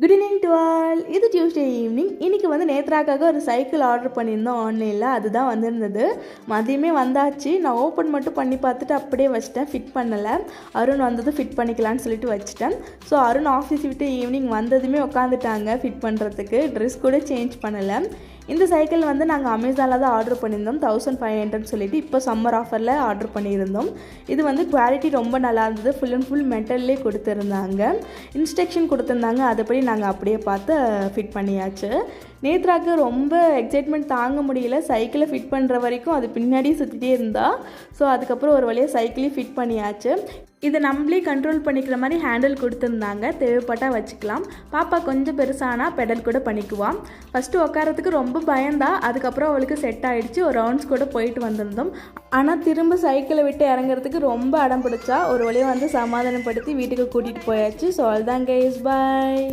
Good evening to all. இது Tuesday evening. இன்றைக்கி வந்து நேத்ராக்காக ஒரு சைக்கிள் ஆர்டர் பண்ணியிருந்தோம் ஆன்லைனில். அதுதான் வந்திருந்தது. மதியமே வந்தாச்சு. நான் ஓப்பன் மட்டும் பண்ணி பார்த்துட்டு அப்படியே வச்சிட்டேன், ஃபிட் பண்ணலை. அருண் வந்தது ஃபிட் பண்ணிக்கலான்னு சொல்லிட்டு வச்சுட்டேன். ஸோ அருண் ஆஃபீஸ் விட்டு ஈவினிங் வந்ததுமே உட்காந்துட்டாங்க ஃபிட் பண்ணுறதுக்கு. ட்ரெஸ் கூட சேஞ்ச் பண்ணலை. இந்த சைக்கிள் வந்து நாங்கள் அமேசானில் தான் ஆர்டர் பண்ணியிருந்தோம், 1500 சொல்லிட்டு. இப்போ சம்மர் ஆஃபரில் ஆர்டர் பண்ணியிருந்தோம். இது வந்து குவாலிட்டி ரொம்ப நல்லா இருந்தது. ஃபுல் அண்ட் ஃபுல் மெட்டல்லே கொடுத்துருந்தாங்க. இன்ஸ்ட்ரக்ஷன் கொடுத்துருந்தாங்க, அதுபடி நாங்கள் அப்படியே பார்த்து ஃபிட் பண்ணியாச்சு. நேத்ராக்கு ரொம்ப எக்ஸைட்மெண்ட் தாங்க முடியல. சைக்கிளை ஃபிட் பண்ணுற வரைக்கும் அது பின்னாடியே சுற்றிட்டே இருந்தா. ஸோ அதுக்கப்புறம் ஒரு வழியாக சைக்கிளையும் ஃபிட் பண்ணியாச்சு. இதை நம்மளே கண்ட்ரோல் பண்ணிக்கிற மாதிரி ஹேண்டில் கொடுத்துருந்தாங்க, தேவைப்பட்டால் வச்சுக்கலாம். பாப்பா கொஞ்சம் பெருசானா பெடல் கூட பண்ணிக்குவான். ஃபஸ்ட்டு உட்காரத்துக்கு ரொம்ப பயந்தா, அதுக்கப்புறம் அவளுக்கு செட் ஆகிடுச்சு. ஒரு ரவுண்ட்ஸ் கூட போயிட்டு வந்திருந்தோம். ஆனால் திரும்ப சைக்கிளை விட்டு இறங்குறதுக்கு ரொம்ப அடம் பிடிச்சா. ஒரு வழியாக வந்து சமாதானப்படுத்தி வீட்டுக்கு கூட்டிகிட்டு போயாச்சு. ஸோ அதுதான் கைஸ், பாய்.